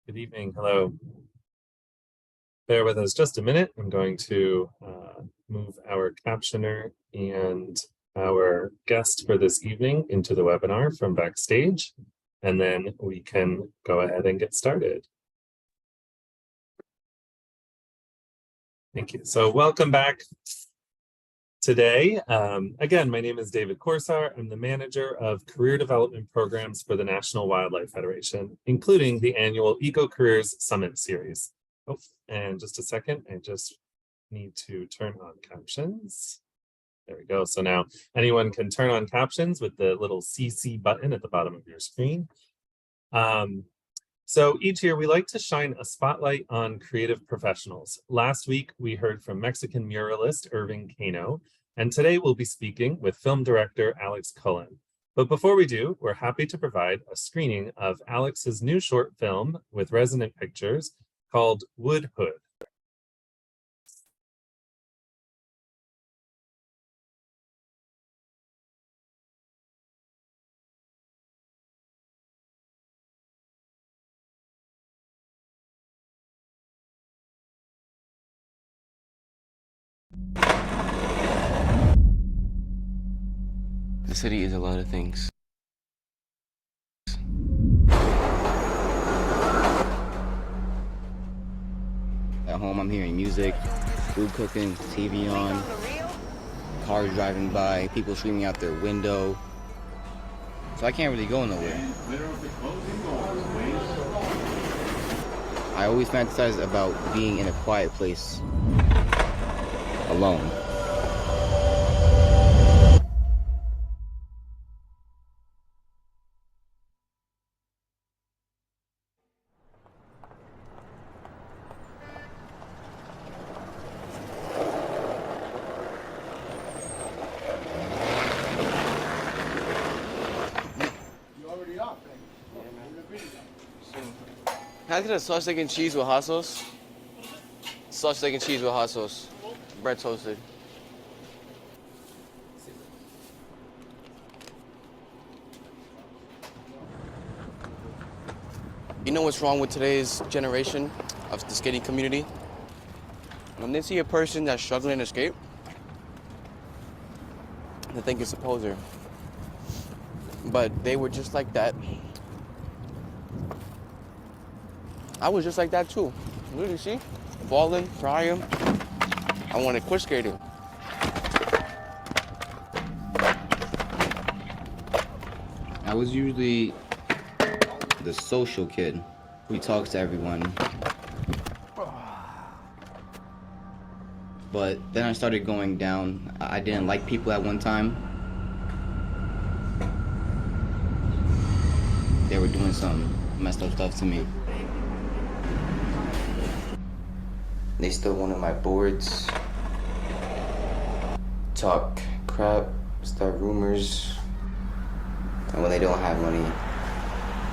Good evening. Hello. Bear with us just a minute. I'm going to move our captioner and our guest for this evening into the webinar from backstage, and then we can go ahead and get started. Thank you. So welcome back today. Again, my name is David Corsar. I'm the manager of career development programs for the National Wildlife Federation, including the annual EcoCareers Summit Series. Oh, and just a second, I just need to turn on captions. There we go. So now anyone can turn on captions with the little CC button at the bottom of your screen. So each year we like to shine a spotlight on creative professionals. Last week we heard from Mexican muralist Irving Cano, and today we'll be speaking with film director Alex Cullen. But before we do, we're happy to provide a screening of Alex's new short film with Resonant Pictures called Wood Hood. The city is a lot of things. At home, I'm hearing music, food cooking, TV on, cars driving by, people screaming out their window. So I can't really go nowhere. I always fantasize about being in a quiet place, alone. Can I get a sausage, steak, and cheese with hot sauce? Sausage, steak, and cheese with hot sauce. Bread toasted. You know what's wrong with today's generation of the skating community? When they see a person that's struggling to skate, they think it's a poser. But they were just like that. I was just like that too. Really, see? Balling, crying. I wanted to quit skating. I was usually the social kid who talks to everyone. But then I started going down. I didn't like people at one time. They were doing some messed up stuff to me. They stole one of my boards, talk crap, start rumors, and when they don't have money,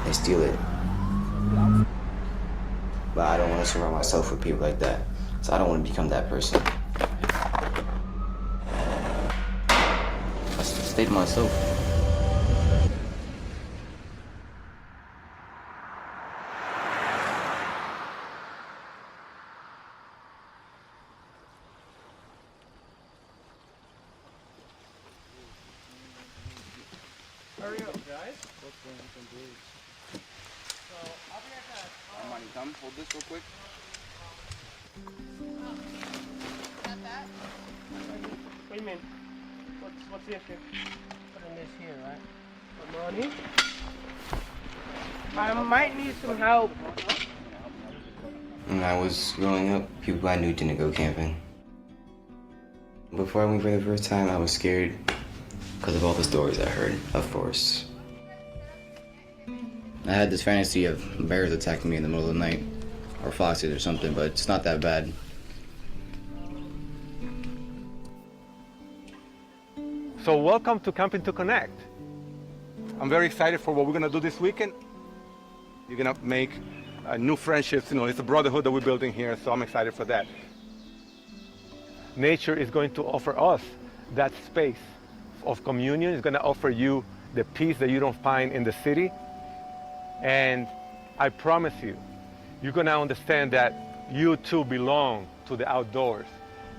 they steal it. But I don't want to surround myself with people like that, so I don't want to become that person. I stay to myself. Hurry up, guys. Armani, come, hold this real quick. Got that? What do you mean? What's the issue? Putting this here, right? Money. I might need some help. When I was growing up, people I knew didn't go camping. Before I went for the first time, I was scared because of all the stories I heard of forests. I had this fantasy of bears attacking me in the middle of the night, or foxes or something, but it's not that bad. So welcome to Camping to Connect. I'm very excited for what we're gonna do this weekend. You're gonna make new friendships, it's a brotherhood that we're building here, so I'm excited for that. Nature is going to offer us that space of communion. It's gonna offer you the peace that you don't find in the city. And I promise you, you're gonna understand that you too belong to the outdoors,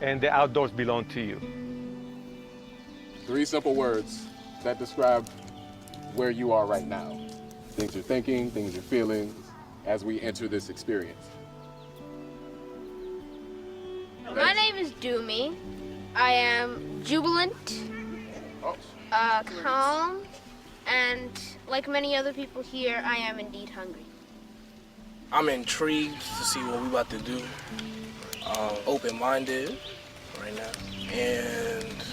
and the outdoors belong to you. 3 simple words that describe where you are right now. Things you're thinking, things you're feeling as we enter this experience. My name is Doomy. I am jubilant, calm, and like many other people here, I am indeed hungry. I'm intrigued to see what we're about to do. Open-minded right now, and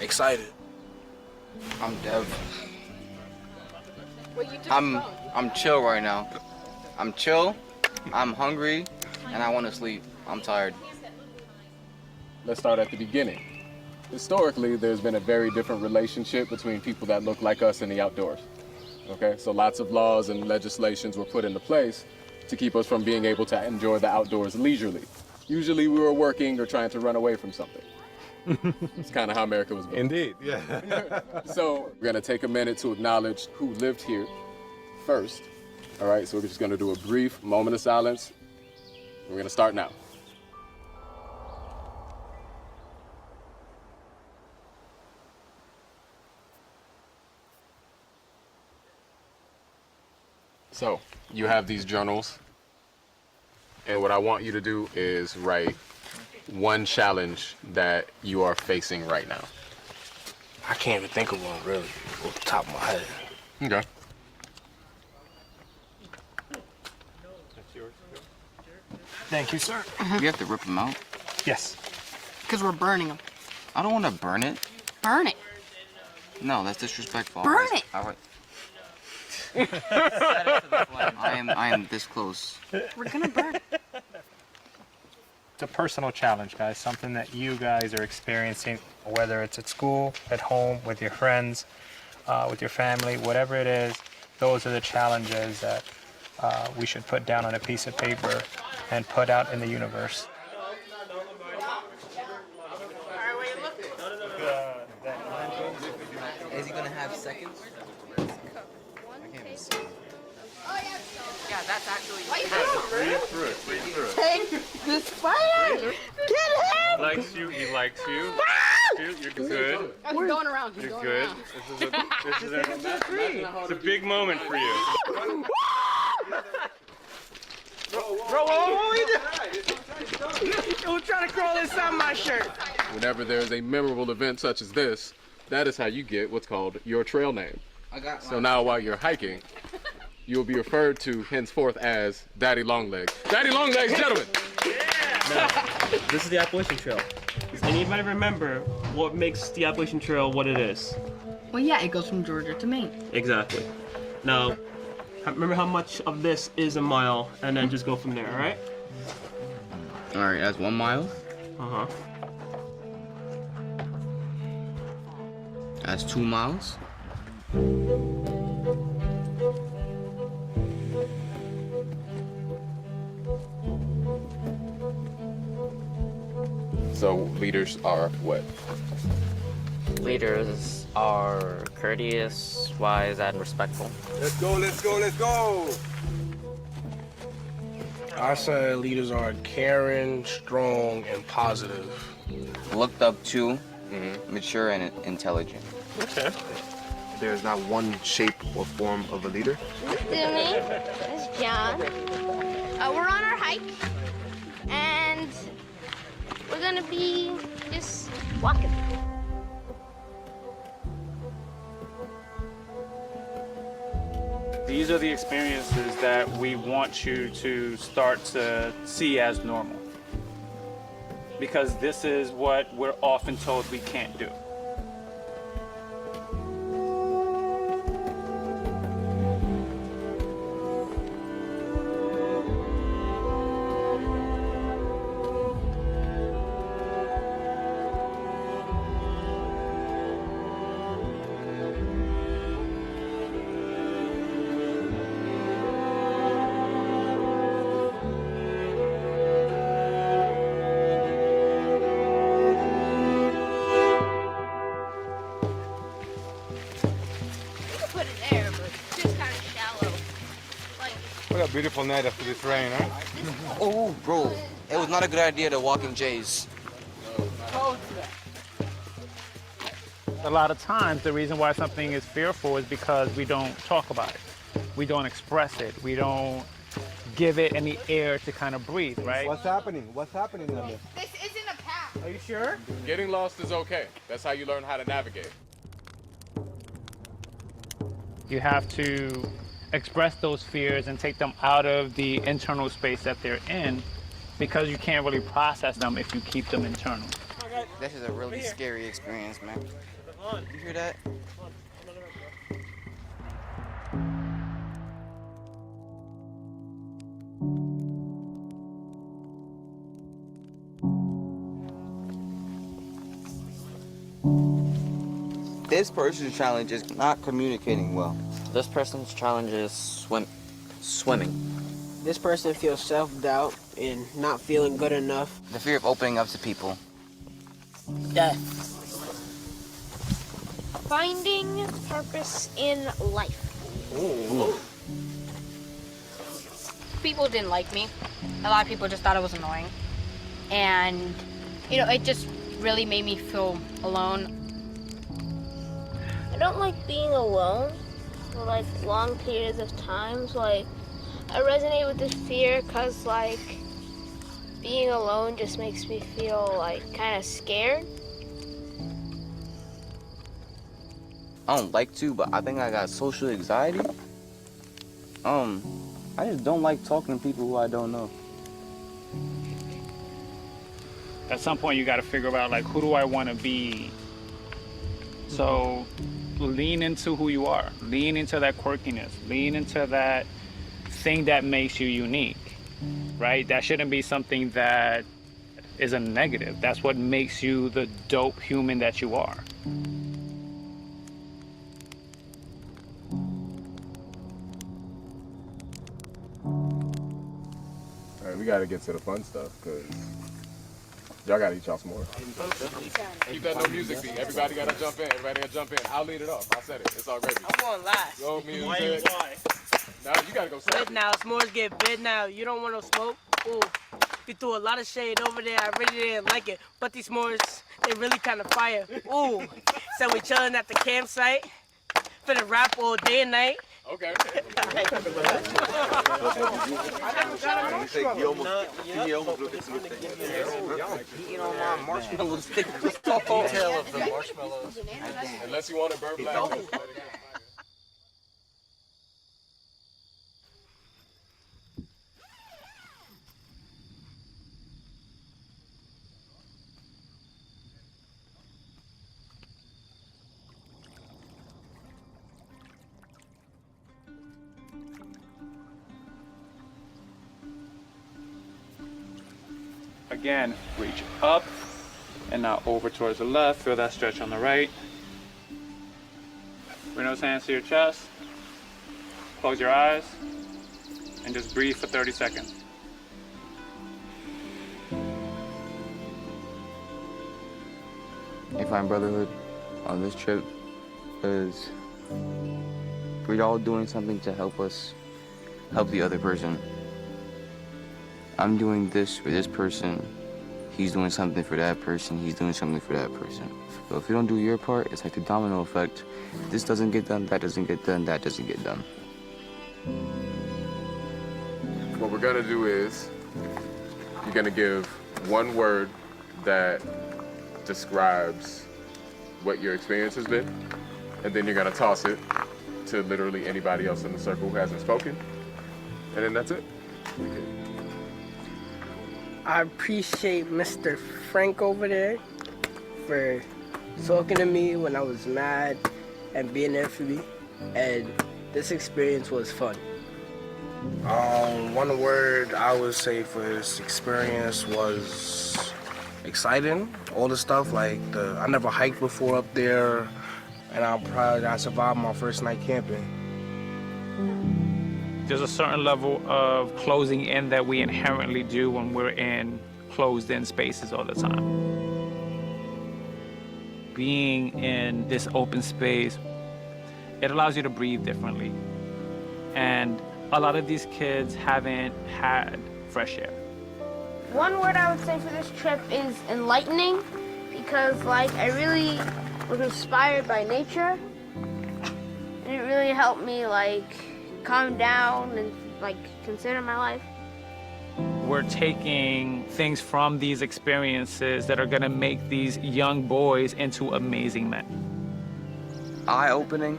excited. I'm Dev. I'm chill right now. I'm chill, I'm hungry, and I want to sleep. I'm tired. Let's start at the beginning. Historically, there's been a very different relationship between people that look like us in the outdoors. Okay, so lots of laws and legislations were put into place to keep us from being able to enjoy the outdoors leisurely. Usually we were working or trying to run away from something. It's kind of how America was built. Indeed, yeah. So we're gonna take a minute to acknowledge who lived here first. All right, so we're just gonna do a brief moment of silence. We're gonna start now. So you have these journals, and what I want you to do is write one challenge that you are facing right now. I can't even think of one really off the top of my head. Okay. Thank you, sir. We have to rip them out. Yes. Because we're burning them. I don't want to burn it. Burn it. No, that's disrespectful. Burn it. All right. I am this close. We're gonna burn it. It's a personal challenge, guys, something that you guys are experiencing, whether it's at school, at home, with your friends, with your family, whatever it is. Those are the challenges that we should put down on a piece of paper and put out in the universe. Is he gonna have seconds? Yeah, that's actually. Read through it. Take the spider. Get him. He likes you. He likes you. You're good. Oh, he's going around. He's You're going good. around. It's a big moment for you. Who's trying to crawl inside my shirt? Whenever there's a memorable event such as this, that is how you get what's called your trail name. So now while you're hiking, you'll be referred to henceforth as Daddy Longlegs. Daddy Longlegs, gentlemen! This is the Appalachian Trail. Does anybody remember what makes the Appalachian Trail what it is? Well, yeah, it goes from Georgia to Maine. Exactly. Now, remember how much of this is a mile, and then just go from there, all right? All right, that's 1 mile. Uh-huh. That's 2 miles. So leaders are what? Leaders are courteous, wise, and respectful. Let's go, let's go, let's go! I say leaders are caring, strong, and positive. Looked up to, mature and intelligent. Okay. There's not one shape or form of a leader. This is Doomy. This is John. We're on our hike, and we're gonna be just walking. These are the experiences that we want you to start to see as normal. Because this is what we're often told we can't do. What a beautiful night after this rain, huh? Oh, bro, it was not a good idea to walk in J's. A lot of times, the reason why something is fearful is because we don't talk about it. We don't express it. We don't give it any air to kind of breathe, right? What's happening? What's happening down there? This isn't a path. Are you sure? Getting lost is okay. That's how you learn how to navigate. You have to express those fears and take them out of the internal space that they're in, because you can't really process them if you keep them internal. This is a really scary experience, man. You hear that? This person's challenge is not communicating well. This person's challenge is swimming. This person feels self-doubt and not feeling good enough. The fear of opening up to people. Death. Finding purpose in life. Ooh. People didn't like me. A lot of people just thought I was annoying. And, it just really made me feel alone. I don't like being alone for like long periods of time. So I resonate with this fear because being alone just makes me feel kind of scared. I don't like to, but I think I got social anxiety. I just don't like talking to people who I don't know. At some point, you got to figure out, who do I want to be? So lean into who you are. Lean into that quirkiness. Lean into that thing that makes you unique, right? That shouldn't be something that is a negative. That's what makes you the dope human that you are. All right, we gotta get to the fun stuff, because y'all gotta eat y'all some more. Keep that no music beat. Everybody gotta jump in. Everybody gotta jump in. I'll lead it off. I said it. It's already. I'm going last. Go music. Now you gotta go second. Bid now, s'mores get bid now. You don't want no smoke? Ooh. You threw a lot of shade over there. I really didn't like it. But these s'mores, they really kind of fire. Ooh. So we chilling at the campsite. Finna rap all day and night. Okay. Eating on my marshmallows. Detail of the marshmallows. Unless you want to burn black. Again, reach up and now over towards the left. Feel that stretch on the right. Bring those hands to your chest. Close your eyes and just breathe for 30 seconds. I find brotherhood on this trip is we're all doing something to help us help the other person. I'm doing this for this person. He's doing something for that person. He's doing something for that person. So if you don't do your part, it's like the domino effect. This doesn't get done, that doesn't get done, that doesn't get done. What we're gonna do is you're gonna give one word that describes what your experience has been, and then you're gonna toss it to literally anybody else in the circle who hasn't spoken, and then that's it. I appreciate Mr. Frank over there for talking to me when I was mad and being there for me. And this experience was fun. One word I would say for this experience was exciting. All the stuff I never hiked before up there, and I'm proud that I survived my first night camping. There's a certain level of closing in that we inherently do when we're in closed in spaces all the time. Being in this open space, it allows you to breathe differently. And a lot of these kids haven't had fresh air. One word I would say for this trip is enlightening, because like I really was inspired by nature, and it really helped me like calm down and like consider my life. We're taking things from these experiences that are going to make these young boys into amazing men. Eye-opening,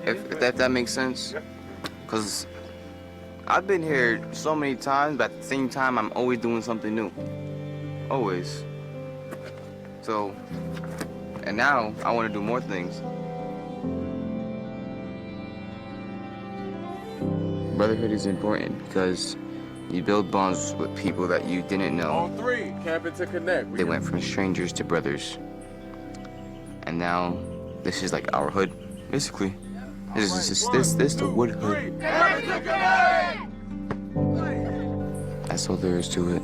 if that makes sense, because I've been here so many times, but at the same time, I'm always doing something new. Always. So, and now I want to do more things. Brotherhood is important because you build bonds with people that you didn't know. On three, camping to connect. They went from strangers to brothers. And now, this is like our hood, basically. This is the wood hood. That's all there is to it.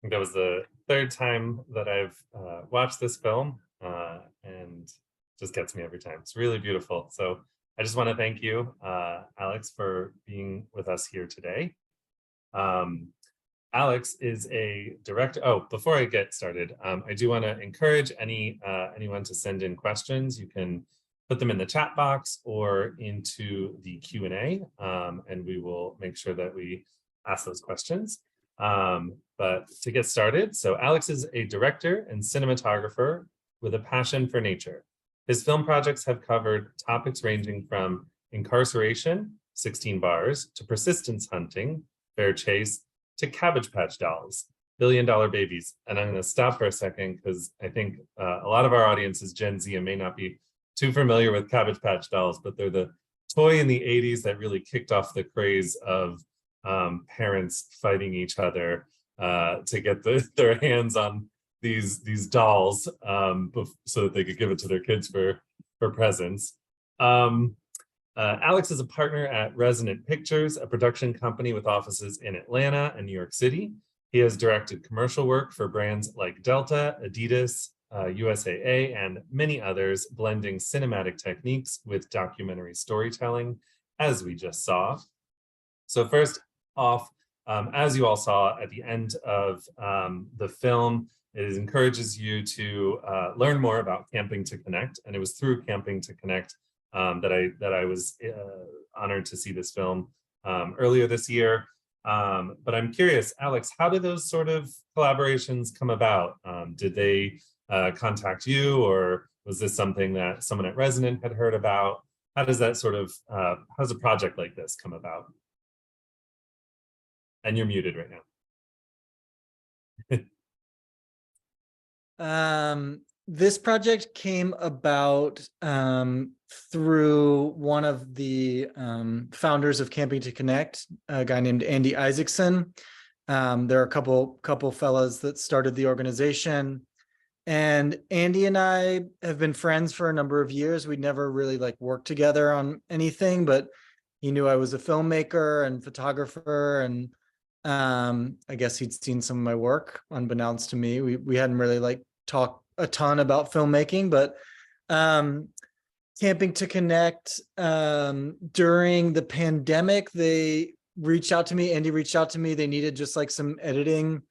think that was the third time that I've watched this film, and just gets me every time. It's really beautiful. So I just want to thank you, Alex, for being with us here today. Alex is a director. Oh, before I get started, I do want to encourage anyone to send in questions. You can put them in the chat box or into the Q&A, and we will make sure that we ask those questions. But to get started, so Alex is a director and cinematographer with a passion for nature. His film projects have covered topics ranging from incarceration, 16 bars, to persistence hunting, fair chase, to Cabbage Patch Dolls, $1 Billion Babies. And I'm going to stop for a second because I think a lot of our audience is Gen Z and may not be too familiar with Cabbage Patch Dolls, but they're the toy in the 80s that really kicked off the craze of parents fighting each other to get their hands on these dolls so that they could give it to their kids for presents. Alex is a partner at Resonant Pictures, a production company with offices in Atlanta and New York City. He has directed commercial work for brands like Delta, Adidas, USAA, and many others, blending cinematic techniques with documentary storytelling, as we just saw. So first off, as you all saw at the end of the film, it encourages you to learn more about Camping to Connect, and it was through Camping to Connect that I was honored to see this film earlier this year. But I'm curious, Alex, how did those sort of collaborations come about? Did they contact you, or was this something that someone at Resonant had heard about? How does that sort of, how does a project like this come about? And you're muted right now. This project came about through one of the founders of Camping to Connect, a guy named Andy Isaacson. There are a couple fellas that started the organization, And Andy and I have been friends for a number of years. We'd never really like worked together on anything, but he knew I was a filmmaker and photographer, and I guess he'd seen some of my work unbeknownst to me. We hadn't really like talked a ton about filmmaking, but Camping to Connect, during the pandemic, they reached out to me. Andy reached out to me. They needed just like some editing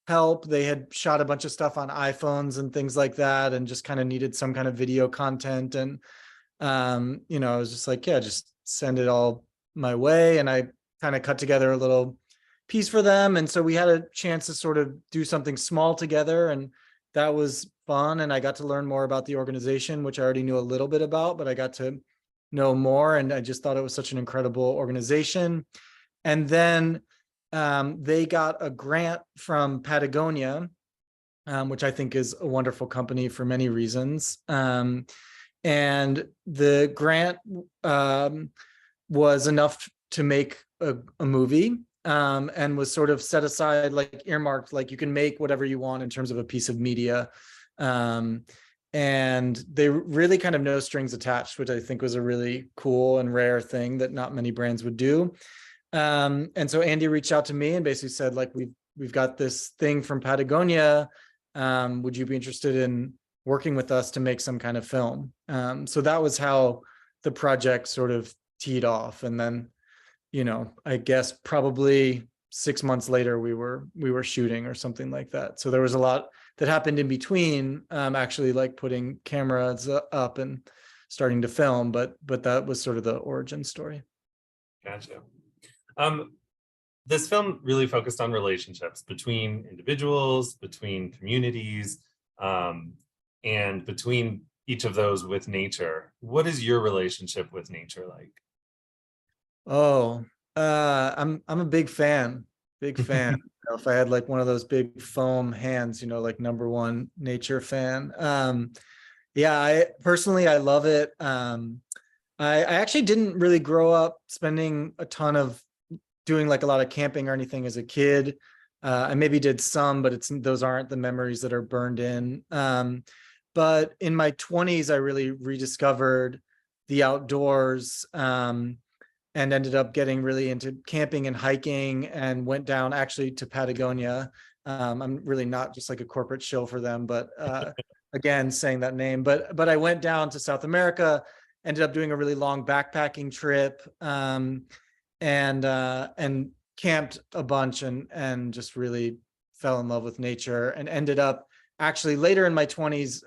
help. They had shot a bunch of stuff on iPhones and things like that, and just kind of needed some kind of video content. And, I was just like, yeah, just send it all my way. And I kind of cut together a little piece for them. And so we had a chance to sort of do something small together. And that was fun. And I got to learn more about the organization, which I already knew a little bit about, but I got to know more. And I just thought it was such an incredible organization. And then they got a grant from Patagonia, which I think is a wonderful company for many reasons. And the grant was enough to make a movie, and was sort of set aside, like earmarked, like you can make whatever you want in terms of a piece of media. And they really kind of no strings attached, which I think was a really cool and rare thing that not many brands would do. And so Andy reached out to me and basically said, like, we've got this thing from Patagonia. Would you be interested in working with us to make some kind of film? So that was how the project sort of teed off. And then, I guess probably 6 months later, we were shooting or something like that. So there was a lot that happened in between, actually like putting cameras up and starting to film, but that was sort of the origin story. Gotcha. This film really focused on relationships between individuals, between communities, and between each of those with nature. What is your relationship with nature like? Oh, I'm a big fan. If I had like one of those big foam hands, like #1 nature fan. Yeah, I love it. I actually didn't really grow up spending a ton of doing like a lot of camping or anything as a kid. I maybe did some, but those aren't the memories that are burned in. But in my 20s, I really rediscovered the outdoors, and ended up getting really into camping and hiking, and went down actually to Patagonia. I'm really not just like a corporate shill for them, but again, saying that name, but I went down to South America, ended up doing a really long backpacking trip, and camped a bunch, and just really fell in love with nature, and ended up actually later in my 20s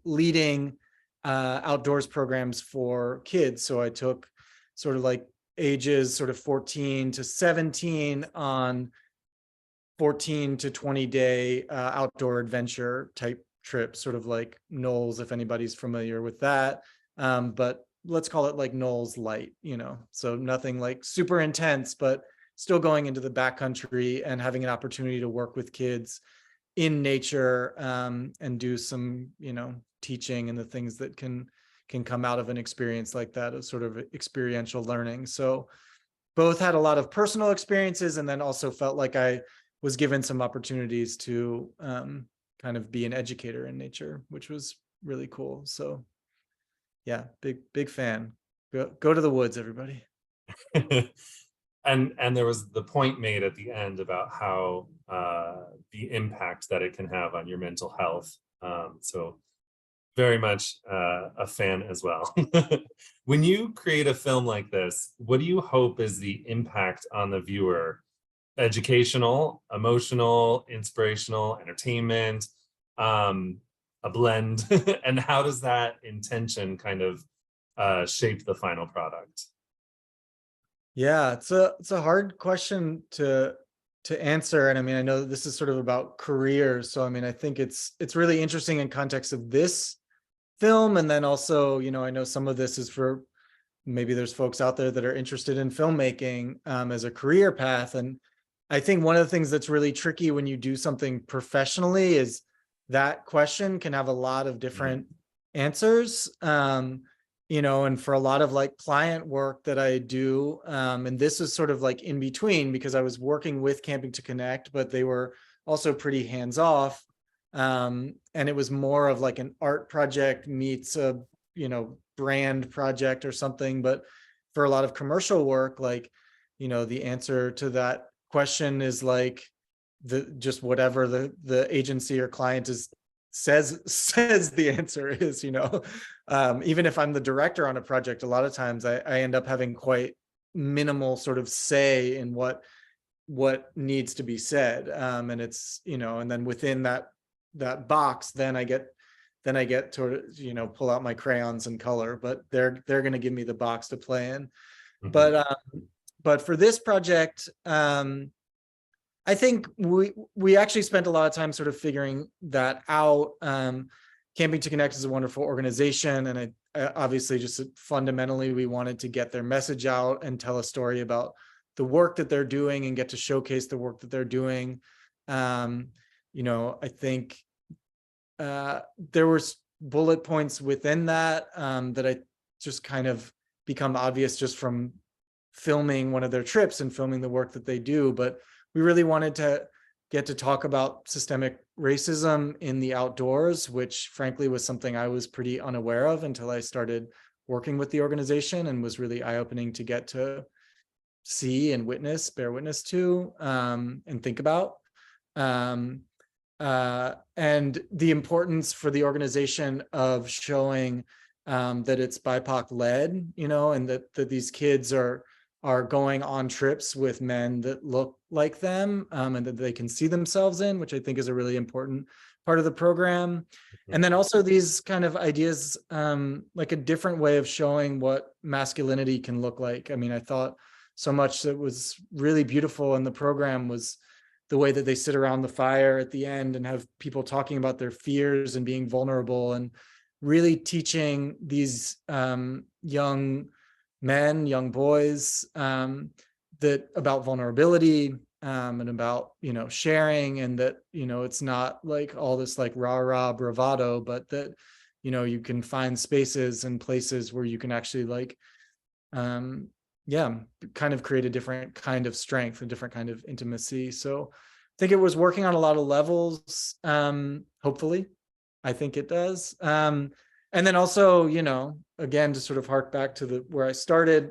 leading outdoors programs for kids. So I took sort of like ages sort of 14 to 17 on 14 to 20 day outdoor adventure type trips, sort of like Knowles, if anybody's familiar with that. But let's call it like Knowles light, so nothing like super intense, but still going into the backcountry and having an opportunity to work with kids in nature, and do some, teaching and the things that can come out of an experience like that, of sort of experiential learning. So both had a lot of personal experiences, and then also felt like I was given some opportunities to kind of be an educator in nature, which was really cool. So yeah, big fan. Go to the woods, everybody. And there was the point made at the end about how the impact that it can have on your mental health. So very much a fan as well. When you create a film like this, what do you hope is the impact on the viewer? Educational, emotional, inspirational, entertainment, a blend? And how does that intention kind of shape the final product? Yeah, it's a hard question to answer. And I mean, I know this is sort of about careers. So I mean, I think it's really interesting in context of this film. And then also, I know some of this is for, maybe there's folks out there that are interested in filmmaking as a career path. And I think one of the things that's really tricky when you do something professionally is that question can have a lot of different answers. And for a lot of like client work that I do, and this is sort of like in between, because I was working with Camping to Connect, but they were also pretty hands-off. And it was more of like an art project meets a, brand project or something. But for a lot of commercial work, like, the answer to that question is like just whatever the agency or client says the answer is, even if I'm the director on a project, a lot of times I end up having quite minimal sort of say in what needs to be said. And it's, and then within that box, then I get to, pull out my crayons and color, but they're going to give me the box to play in. But for this project, I think we actually spent a lot of time sort of figuring that out. Camping to Connect is a wonderful organization, and I obviously just fundamentally we wanted to get their message out and tell a story about the work that they're doing and get to showcase the work that they're doing. I think there were bullet points within that that I just kind of become obvious just from filming one of their trips and filming the work that they do. But we really wanted to get to talk about systemic racism in the outdoors, which frankly was something I was pretty unaware of until I started working with the organization, and was really eye-opening to get to see and bear witness to, and think about. And the importance for the organization of showing that it's BIPOC led, and that these kids are going on trips with men that look like them, and that they can see themselves in, which I think is a really important part of the program. And then also these kind of ideas, like a different way of showing what masculinity can look like. I mean, I thought so much that was really beautiful in the program was the way that they sit around the fire at the end and have people talking about their fears and being vulnerable, and really teaching these young men, young boys, that about vulnerability, and about, sharing, and that, it's not like all this like rah bravado, but that, you can find spaces and places where you can actually like, kind of create a different kind of strength, a different kind of intimacy. So I think it was working on a lot of levels. Hopefully, I think it does. And then also, again, to sort of hark back to where I started,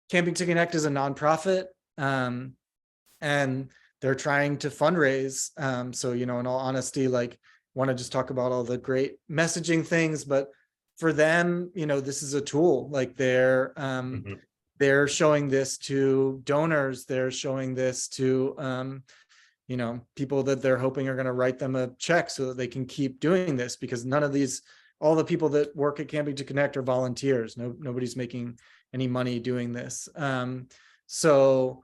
Camping to Connect is a nonprofit, and they're trying to fundraise. So, in all honesty, like, want to just talk about all the great messaging things, but for them, this is a tool. Like they're showing this to donors. They're showing this to, people that they're hoping are going to write them a check so that they can keep doing this, because all the people that work at Camping to Connect are volunteers. Nobody's making any money doing this. So,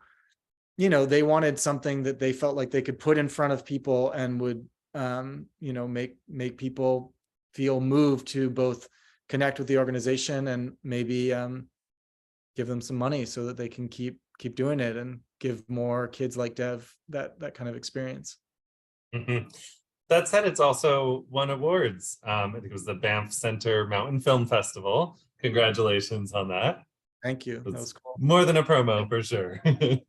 they wanted something that they felt like they could put in front of people and would, make people feel moved to both connect with the organization and maybe give them some money so that they can keep doing it and give more kids like Dev that kind of experience. That said, it's also won awards. I think it was the Banff Center Mountain Film Festival. Congratulations on that. Thank you. That was cool. More than a promo for sure. Yeah.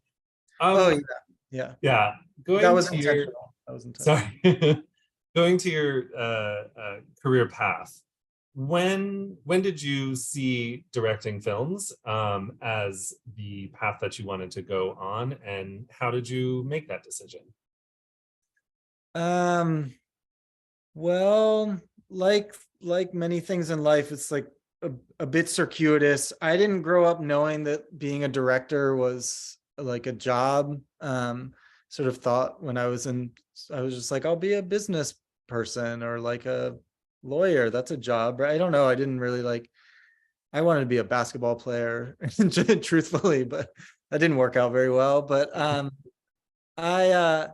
That was intentional. Sorry. Going to your career path, when did you see directing films as the path that you wanted to go on, and how did you make that decision? Well, like many things in life, it's like a bit circuitous. I didn't grow up knowing that being a director was like a job. Sort of thought when I was just like, I'll be a business person or like a lawyer. That's a job, right? I don't know. I didn't really I wanted to be a basketball player, truthfully, but that didn't work out very well. But I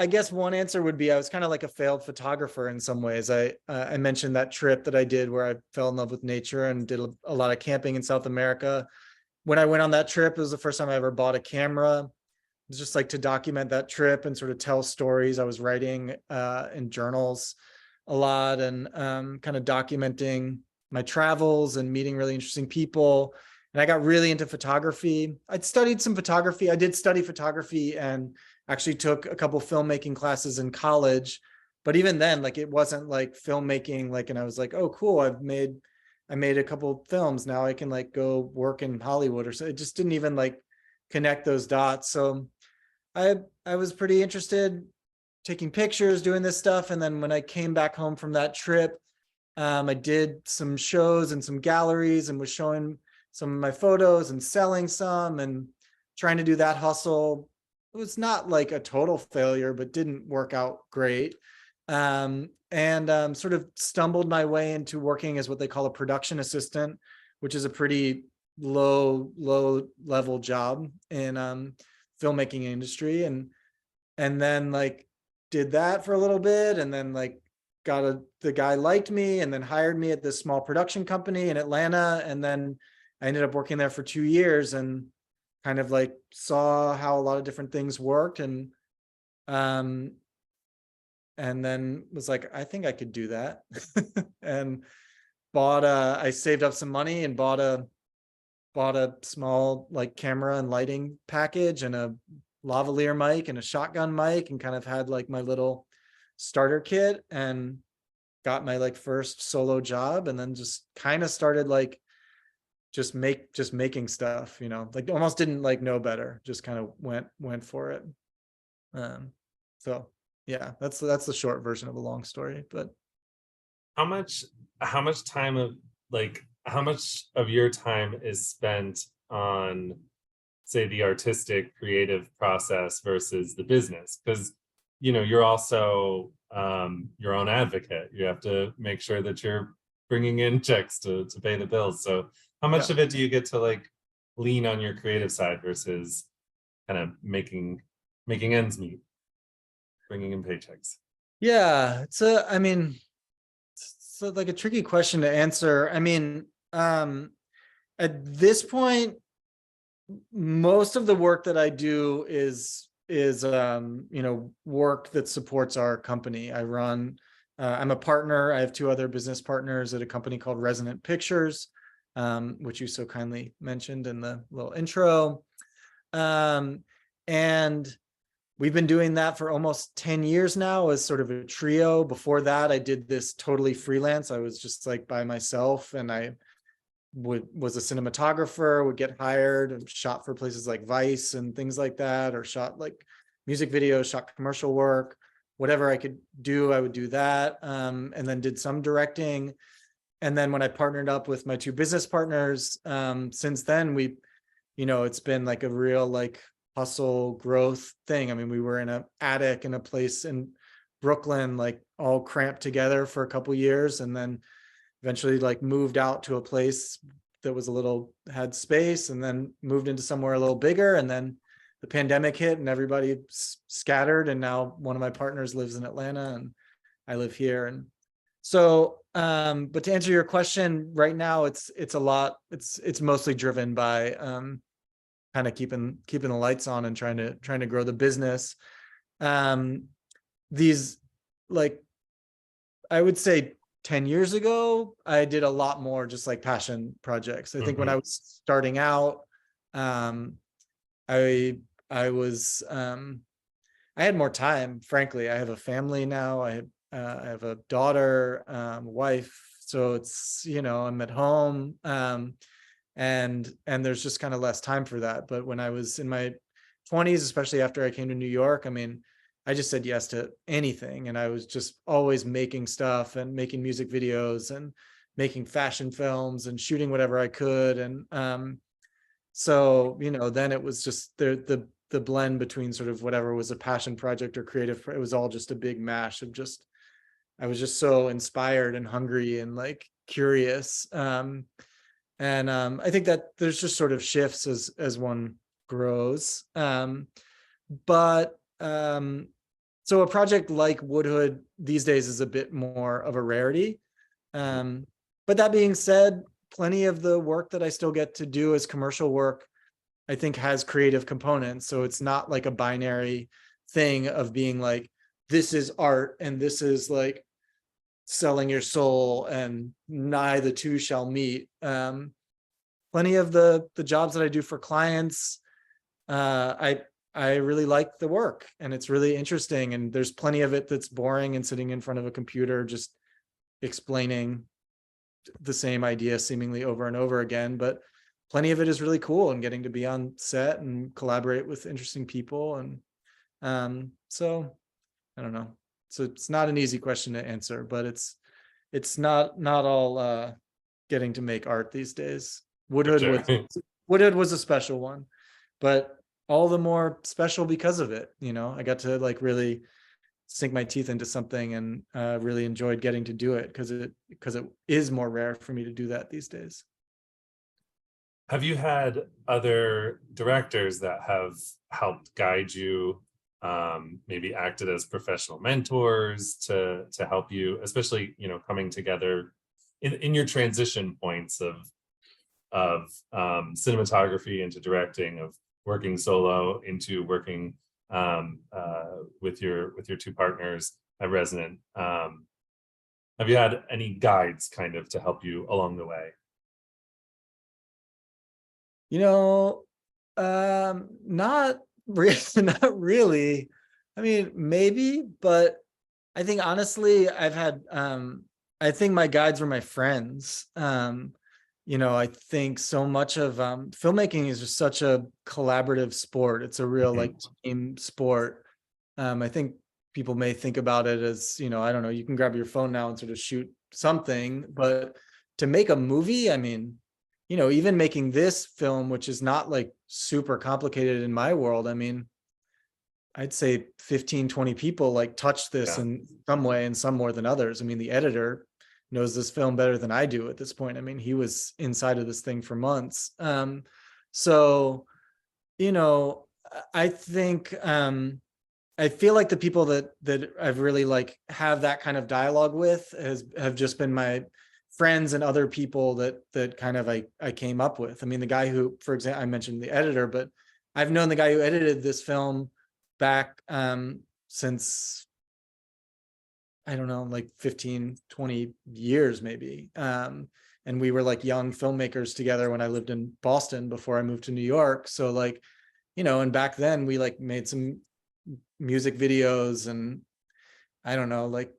guess one answer would be I was kind of like a failed photographer in some ways. I mentioned that trip that I did where I fell in love with nature and did a lot of camping in South America. When I went on that trip, it was the first time I ever bought a camera. It was just like to document that trip and sort of tell stories. I was writing in journals a lot and kind of documenting my travels and meeting really interesting people. And I got really into photography. I'd studied some photography. I did study photography and actually took a couple filmmaking classes in college. but even then, like, it wasn't like filmmaking, like, and I was like, oh, cool, I made a couple films. Now I can like go work in Hollywood or so. It just didn't even like connect those dots. So I was pretty interested taking pictures, doing this stuff. And then when I came back home from that trip, I did some shows and some galleries and was showing some of my photos and selling some and trying to do that hustle. It was not like a total failure, but didn't work out great. And sort of stumbled my way into working as what they call a production assistant, which is a pretty low level job in filmmaking industry. And then like did that for a little bit, and then like the guy liked me and then hired me at this small production company in Atlanta. And then I ended up working there for 2 years and kind of like saw how a lot of different things worked, and then was like, I think I could do that. And I saved up some money and bought a small like camera and lighting package and a lavalier mic and a shotgun mic, and kind of had like my little starter kit, and got my like first solo job, and then just kind of started like just making stuff, like almost didn't like know better, just kind of went for it. So yeah, that's the short version of a long story. But how much time of how much of your time is spent on, say, the artistic creative process versus the business? Because you're also your own advocate. You have to make sure that you're bringing in checks to pay the bills. So how much of it do you get to like lean on your creative side versus kind of making ends meet, bringing in paychecks? Yeah, it's like a tricky question to answer. I mean, at this point, most of the work that I do is work that supports our company. I'm a partner. I have 2 other business partners at a company called Resonant Pictures, which you so kindly mentioned in the little intro. And we've been doing that for almost 10 years now as sort of a trio. Before that, I did this totally freelance. I was just like by myself, and I was a cinematographer, would get hired and shot for places like Vice and things like that, or shot like music videos, shot commercial work, whatever I could do, I would do that. And then did some directing. And then when I partnered up with my 2 business partners, since then it's been like a real like hustle growth thing. I mean, we were in an attic in a place in Brooklyn, like all cramped together for a couple years, and then eventually like moved out to a place that was had space, and then moved into somewhere a little bigger. And then the pandemic hit and everybody scattered. And now one of my partners lives in Atlanta and I live here. And so, but to answer your question, right now, it's mostly driven by, kind of keeping the lights on and trying to grow the business. These, like, I would say 10 years ago, I did a lot more just like passion projects. I think when I was starting out, I had more time, frankly. I have a family now. I have a daughter, wife. So it's, I'm at home. And there's just kind of less time for that. But when I was in my 20s, especially after I came to New York, I mean, I just said yes to anything. And I was just always making stuff and making music videos and making fashion films and shooting whatever I could. And so, then it was just the blend between sort of whatever was a passion project or creative. It was all just a big mash of I was just so inspired and hungry and like curious. And I think that there's just sort of shifts as one grows. So a project like Woodhood these days is a bit more of a rarity. But that being said, plenty of the work that I still get to do as commercial work, I think, has creative components. So it's not like a binary thing of being like, this is art and this is like selling your soul, and neither the two shall meet. Plenty of the jobs that I do for clients, I I really like the work, and it's really interesting. And there's plenty of it that's boring and sitting in front of a computer, just explaining the same idea seemingly over and over again. But plenty of it is really cool, and getting to be on set and collaborate with interesting people. And so I don't know. So it's not an easy question to answer, but it's not all getting to make art these days. Woodhood was a special one, but all the more special because of it. I got to like really sink my teeth into something, and really enjoyed getting to do it because it is more rare for me to do that these days. Have you had other directors that have helped guide you, maybe acted as professional mentors to help you, especially coming together in your transition points of cinematography into directing, of working solo into working with your two partners at Resonant? Have you had any guides kind of to help you along the way? Not really, not really. I mean, maybe, but I think honestly, I think my guides were my friends. I think so much of filmmaking is just such a collaborative sport. It's a real like team sport. I think people may think about it as, I don't know, you can grab your phone now and sort of shoot something, but to make a movie, I mean, even making this film, which is not like super complicated in my world, I mean, I'd say 15, 20 people like touch this in some way, and some more than others. I mean, the editor knows this film better than I do at this point. I mean, he was inside of this thing for months. So, I think, I feel like the people that I've really like have that kind of dialogue with have just been my friends and other people that kind of I came up with. I mean, the guy who, for example, I mentioned the editor, but I've known the guy who edited this film back since, I don't know, like 15, 20 years maybe. And we were like young filmmakers together when I lived in Boston before I moved to New York. So like, and back then we like made some music videos, and I don't know, like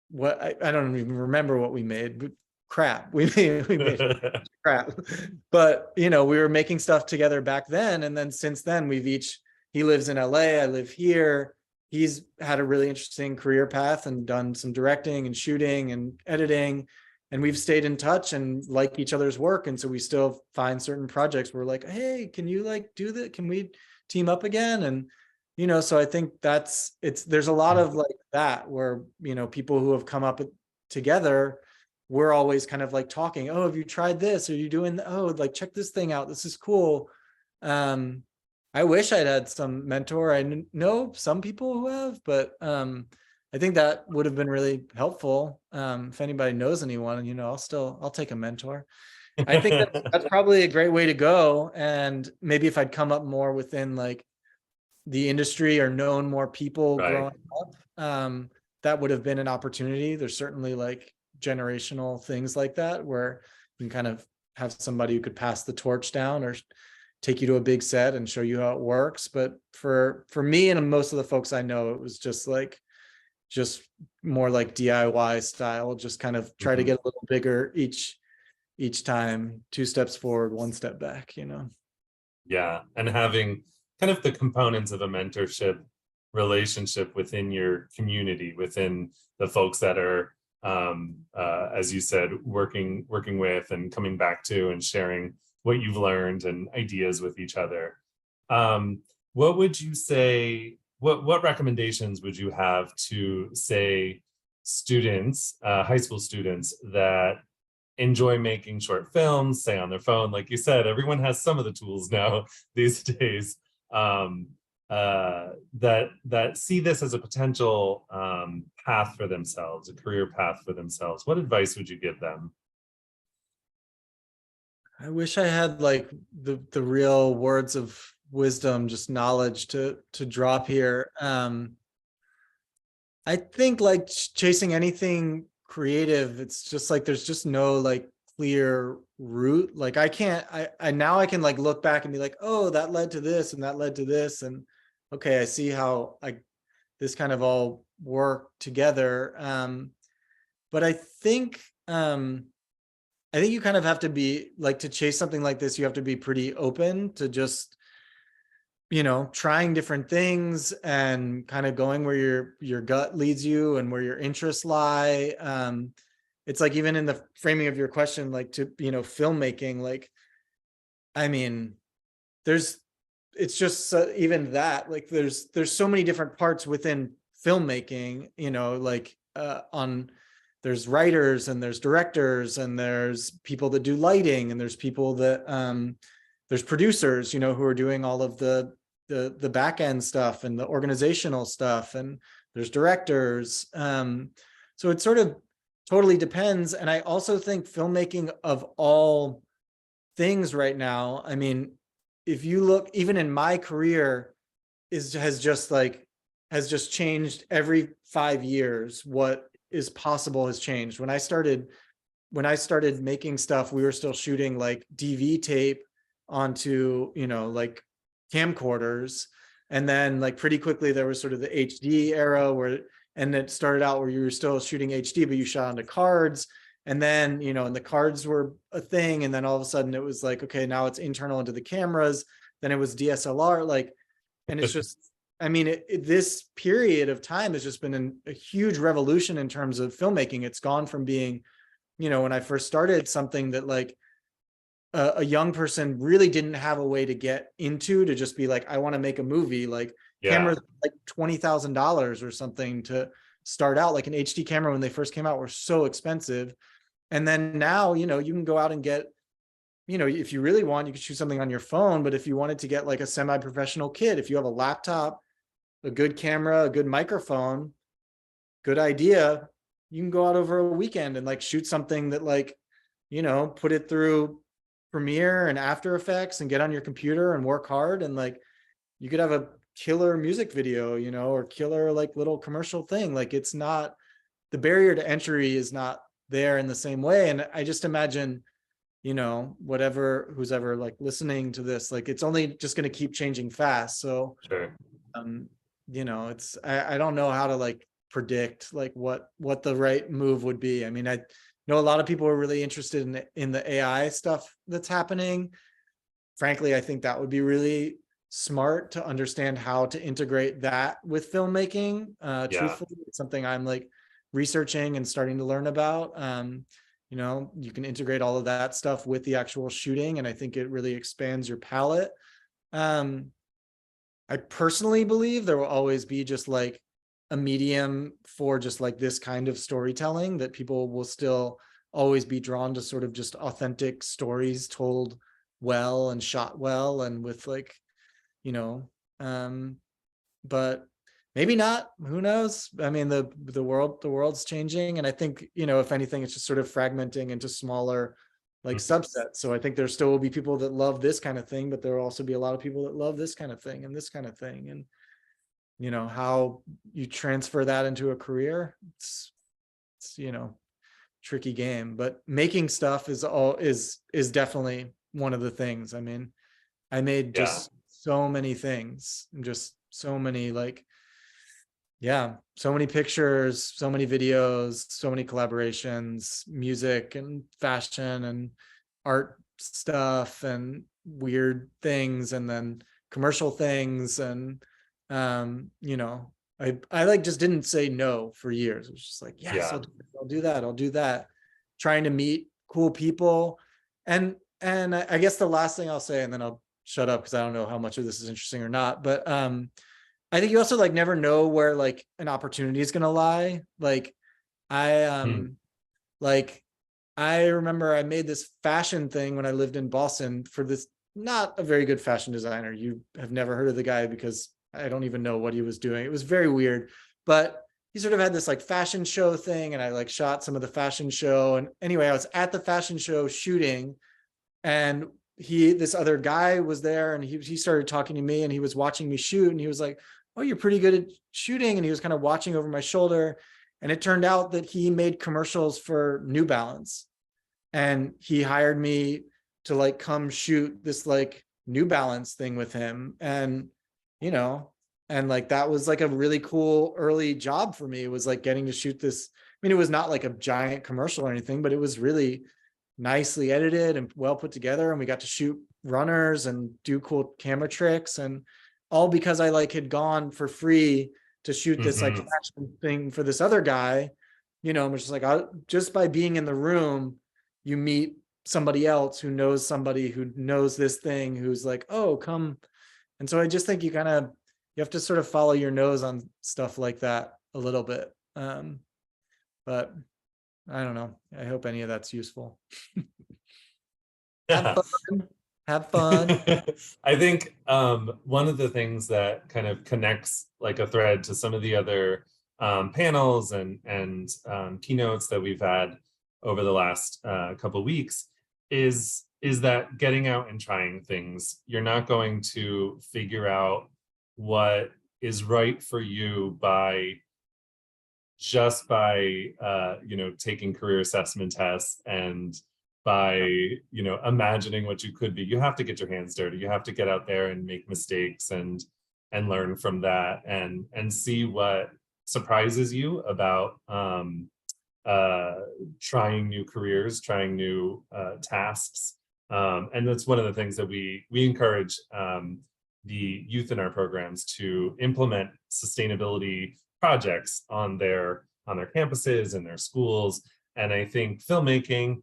what, I don't even remember what we made. Crap. We made crap. But, we were making stuff together back then. And then since then he lives in LA, I live here. He's had a really interesting career path and done some directing and shooting and editing. And we've stayed in touch and like each other's work. And so we still find certain projects where we're like, hey, can you like do that? Can we team up again? And, so I think there's a lot of like that where, people who have come up together, we're always kind of like talking, oh, have you tried this? Are you doing, like, check this thing out. This is cool. I wish I'd had some mentor. I know some people who have, but I think that would have been really helpful. If anybody knows anyone, I'll take a mentor. I think that's probably a great way to go. And maybe if I'd come up more within like the industry or known more people growing up, that would have been an opportunity. There's certainly like generational things like that where you can kind of have somebody who could pass the torch down or take you to a big set and show you how it works. But for me and most of the folks I know, it was just more like DIY style, just kind of try to get a little bigger each time, 2 steps forward, 1 step back, Yeah. And having kind of the components of a mentorship relationship within your community, within the folks that are, as you said, working with and coming back to and sharing what you've learned and ideas with each other. What would you say, what recommendations would you have to, say, students, high school students that enjoy making short films, say on their phone? Like you said, everyone has some of the tools now these days, that see this as a potential path for themselves, a career path for themselves. What advice would you give them? I wish I had like the real words of wisdom, just knowledge to drop here. I think like chasing anything creative, it's just like there's just no like clear route. Like I now I can like look back and be like, oh, that led to this and that led to this. And okay, I see how this kind of all work together. But I think you kind of have to be like, to chase something like this, you have to be pretty open to just, trying different things and kind of going where your gut leads you and where your interests lie. It's like, even in the framing of your question, like, to, filmmaking, like, I mean, it's just even that, like, there's so many different parts within filmmaking, like, there's writers and there's directors and there's people that do lighting and there's people that, there's producers, who are doing all of the back end stuff and the organizational stuff, and there's directors. So it sort of totally depends. And I also think filmmaking of all things right now, I mean, if you look, even in my career, has just changed every 5 years. What is possible has changed. When I started making stuff, we were still shooting like DV tape onto, like camcorders. And then like pretty quickly there was sort of the HD era and it started out where you were still shooting HD, but you shot onto cards. And then, and the cards were a thing. And then all of a sudden it was like, okay, now it's internal into the cameras. Then it was DSLR, like, and it's just, I mean, this period of time has just been a huge revolution in terms of filmmaking. It's gone from being, when I first started, something that like a young person really didn't have a way to get into, to just be like, I want to make a movie, like cameras like $20,000 or something to start out. Like an HD camera when they first came out were so expensive. And then now, you can go out and get, if you really want, you can shoot something on your phone. But if you wanted to get like a semi-professional kit, if you have a laptop, a good camera, a good microphone, good idea, you can go out over a weekend and like shoot something that like, put it through Premiere and After Effects and get on your computer and work hard. And like, you could have a killer music video, or killer like little commercial thing. Like, it's not, the barrier to entry is not there in the same way. And I just imagine, who's ever like listening to this, like, it's only just going to keep changing fast. So, Sure. it's, I don't know how to like predict like what the right move would be. I mean, I know a lot of people are really interested in the AI stuff that's happening. Frankly, I think that would be really smart to understand how to integrate that with filmmaking. Truthfully, it's something I'm like researching and starting to learn about. You can integrate all of that stuff with the actual shooting, and I think it really expands your palette. I personally believe there will always be just like a medium for just like this kind of storytelling, that people will still always be drawn to sort of just authentic stories told well and shot well and with like, but maybe not, who knows? I mean, the world's changing. And I think, if anything, it's just sort of fragmenting into smaller like subsets. So I think there still will be people that love this kind of thing, but there will also be a lot of people that love this kind of thing and this kind of thing. And, how you transfer that into a career, it's tricky game. But making stuff is definitely one of the things. I mean, I made just so many things, and just so many like, so many pictures, so many videos, so many collaborations, music and fashion and art stuff and weird things, and then commercial things. And, I like just didn't say no for years. It was just like, yes, I'll do that. I'll do that. Trying to meet cool people. And I guess the last thing I'll say, and then I'll shut up because I don't know how much of this is interesting or not, but, I think you also like never know where like an opportunity is going to lie. Like like I remember I made this fashion thing when I lived in Boston for this, not a very good fashion designer. You have never heard of the guy because I don't even know what he was doing. It was very weird, but he sort of had this like fashion show thing, and I like shot some of the fashion show. And anyway, I was at the fashion show shooting, and this other guy was there, and he started talking to me, and he was watching me shoot, and he was like, oh, you're pretty good at shooting. And he was kind of watching over my shoulder. And it turned out that he made commercials for New Balance. And he hired me to like come shoot this like New Balance thing with him. And, And like, that was like a really cool early job for me. It was like getting to shoot this. I mean, it was not like a giant commercial or anything, but it was really nicely edited and well put together. And we got to shoot runners and do cool camera tricks, and all because I like had gone for free to shoot this like fashion thing for this other guy. You know, I'm just like, just by being in the room, you meet somebody else who knows somebody who knows this thing, who's like, oh, come. And so I just think you have to sort of follow your nose on stuff like that a little bit. But I don't know. I hope any of that's useful. Have fun. Have fun. I think one of the things that kind of connects like a thread to some of the other panels and keynotes that we've had over the last couple weeks is that getting out and trying things. You're not going to figure out what is right for you by taking career assessment tests and by imagining what you could be. You have to get your hands dirty. You have to get out there and make mistakes and learn from that and see what surprises you about trying new careers, trying new tasks. And that's one of the things that we encourage the youth in our programs to implement sustainability projects on their campuses and their schools. And I think filmmaking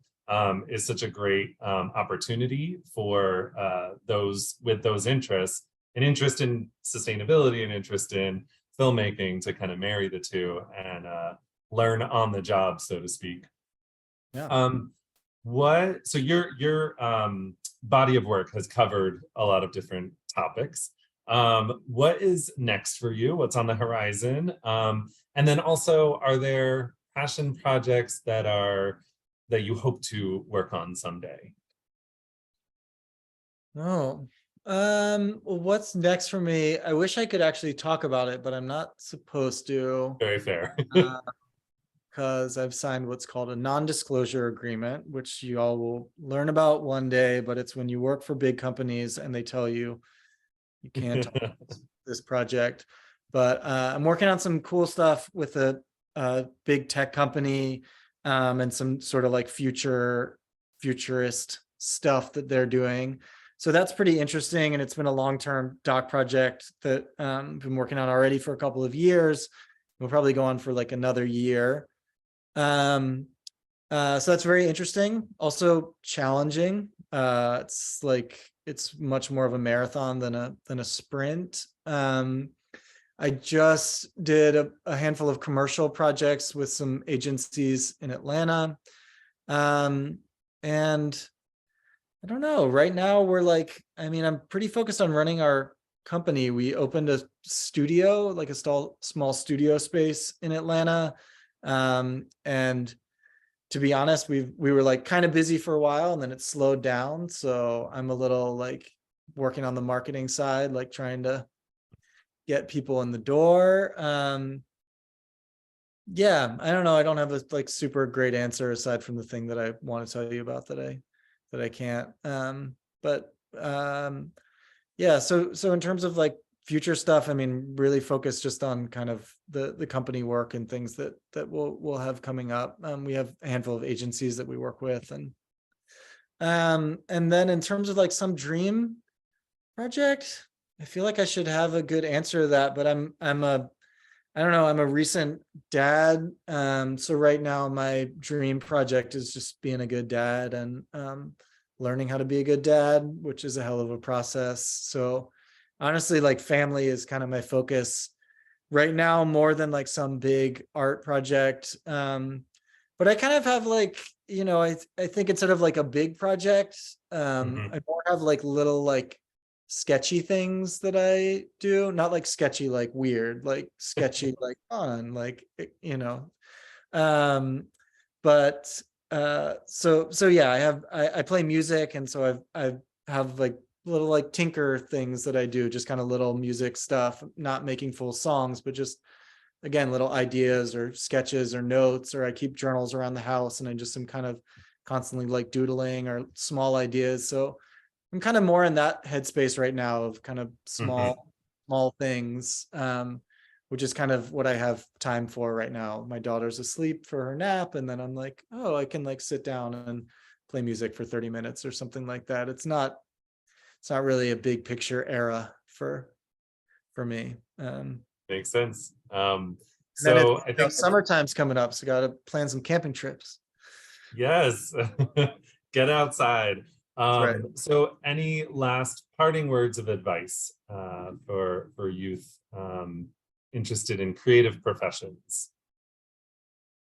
is such a great opportunity for those with those interests, an interest in sustainability, an interest in filmmaking, to kind of marry the two and learn on the job, so to speak. Yeah. So your body of work has covered a lot of different topics. What is next for you? What's on the horizon? And then also, are there passion projects that you hope to work on someday? Oh, well, what's next for me? I wish I could actually talk about it, but I'm not supposed to. Very fair. Because I've signed what's called a non-disclosure agreement, which you all will learn about one day, but it's when you work for big companies and they tell you you can't talk about this project. But I'm working on some cool stuff with a big tech company and some sort of like futurist stuff that they're doing. So that's pretty interesting. And it's been a long-term doc project that I've been working on already for a couple of years. We'll probably go on for like another year. So that's very interesting. Also challenging. It's much more of a marathon than a sprint. I just did a handful of commercial projects with some agencies in Atlanta. And I don't know, right now I'm pretty focused on running our company. We opened a studio, like a small studio space in Atlanta. And to be honest, we were like kind of busy for a while and then it slowed down. So I'm a little like working on the marketing side, like trying to get people in the door. Yeah, I don't know. I don't have a like super great answer aside from the thing that I want to tell you about that I can't. Yeah, so in terms of like future stuff, I mean, really focused just on kind of the company work and things that we'll have coming up. We have a handful of agencies that we work with, and then in terms of like some dream project, I feel like I should have a good answer to that, but I don't know, I'm a recent dad. So right now my dream project is just being a good dad and learning how to be a good dad, which is a hell of a process. So honestly, like family is kind of my focus right now more than like some big art project. But I kind of have like, I think instead of like a big project, I more have like little like sketchy things that I do, not like sketchy, like weird, like sketchy, like fun, like, but so yeah, I play music. And so I have like little like tinker things that I do, just kind of little music stuff, not making full songs, but just, again, little ideas or sketches or notes, or I keep journals around the house and I just am kind of constantly like doodling or small ideas. So I'm kind of more in that headspace right now of kind of small small things, which is kind of what I have time for right now. My daughter's asleep for her nap, and then I'm like, oh, I can like sit down and play music for 30 minutes or something like that. It's not really a big picture era for me. Makes sense. And then So it's, I think summertime's coming up, so got to plan some camping trips. yes, get outside. Right. So any last parting words of advice for youth interested in creative professions?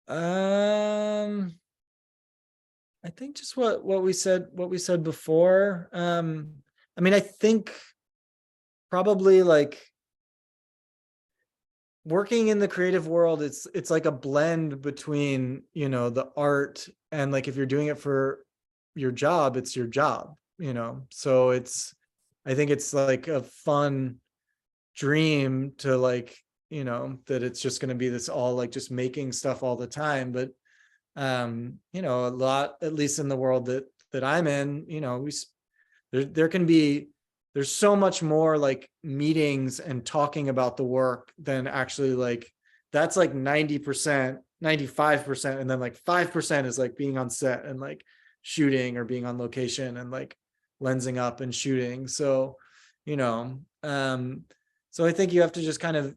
I think just what we said before. I mean, I think probably like working in the creative world, it's like a blend between, you know, the art and like if you're doing it for your job, it's your job, you know. So I think it's like a fun dream to like, you know, that it's just going to be this all like just making stuff all the time. But you know, a lot, at least in the world that I'm in, you know, there's so much more like meetings and talking about the work than actually like, that's like 90%, 95%. And then like 5% is like being on set and like shooting or being on location and like lensing up and shooting. So, you know, so I think you have to just kind of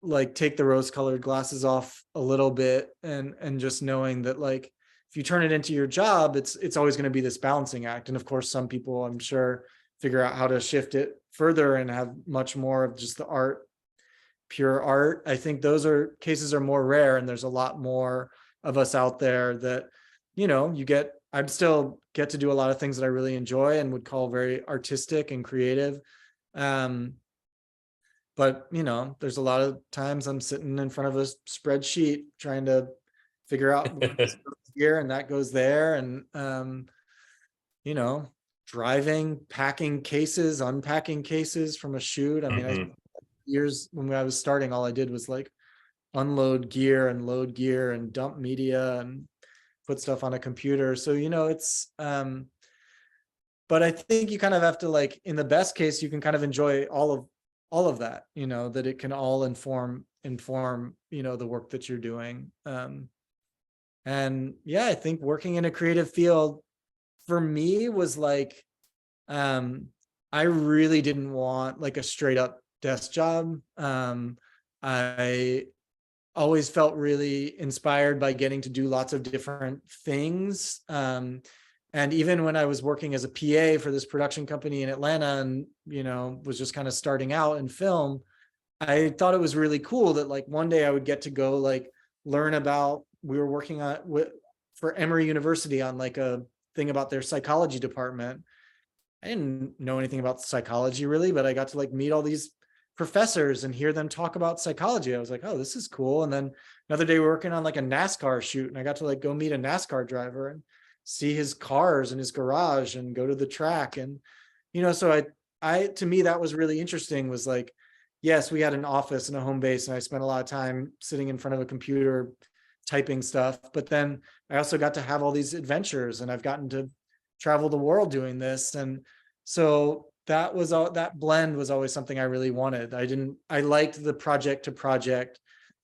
like take the rose colored glasses off a little bit and just knowing that like if you turn it into your job, it's always going to be this balancing act. And of course some people, I'm sure, figure out how to shift it further and have much more of just the art, pure art. I think those cases are more rare, and there's a lot more of us out there that, you know, I still get to do a lot of things that I really enjoy and would call very artistic and creative. But, you know, there's a lot of times I'm sitting in front of a spreadsheet trying to figure out what this goes here and that goes there. And, you know, driving, packing cases, unpacking cases from a shoot. I mean, years when I was starting, all I did was like unload gear and load gear and dump media and put stuff on a computer. So, you know, it's, but I think you kind of have to like, in the best case, you can kind of enjoy all of that, you know, that it can all inform, you know, the work that you're doing. And yeah, I think working in a creative field for me was like, I really didn't want like a straight up desk job. I always felt really inspired by getting to do lots of different things. And even when I was working as a PA for this production company in Atlanta and, you know, was just kind of starting out in film, I thought it was really cool that like one day I would get to go like learn about, we were working on for Emory University on like a thing about their psychology department. I didn't know anything about psychology really, but I got to like meet all these professors and hear them talk about psychology. I was like, oh, this is cool. And then another day we're working on like a NASCAR shoot, and I got to like go meet a NASCAR driver and see his cars in his garage and go to the track. And, you know, so I to me, that was really interesting, was like, yes, we had an office and a home base, and I spent a lot of time sitting in front of a computer typing stuff. But then I also got to have all these adventures, and I've gotten to travel the world doing this. And so that was all, that blend was always something I really wanted. I liked the project to project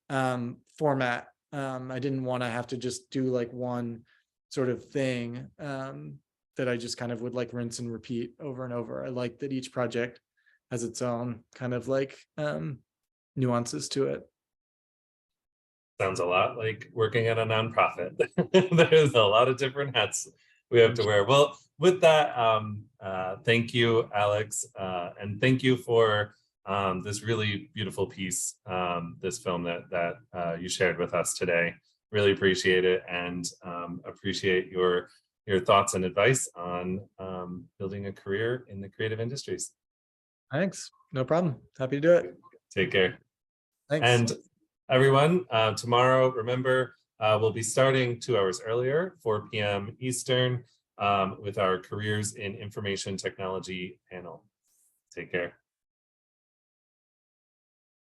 format. I didn't want to have to just do like one sort of thing that I just kind of would like rinse and repeat over and over. I like that each project has its own kind of like nuances to it. Sounds a lot like working at a nonprofit. There's a lot of different hats we have to wear. Well, with that, thank you, Alex, and thank you for this really beautiful piece, this film that you shared with us today. Really appreciate it, and appreciate your thoughts and advice on building a career in the creative industries. Thanks. No problem. Happy to do it. Take care. Thanks. And everyone, tomorrow, remember, we'll be starting 2 hours earlier, 4 p.m. Eastern, with our Careers in Information Technology panel. Take care.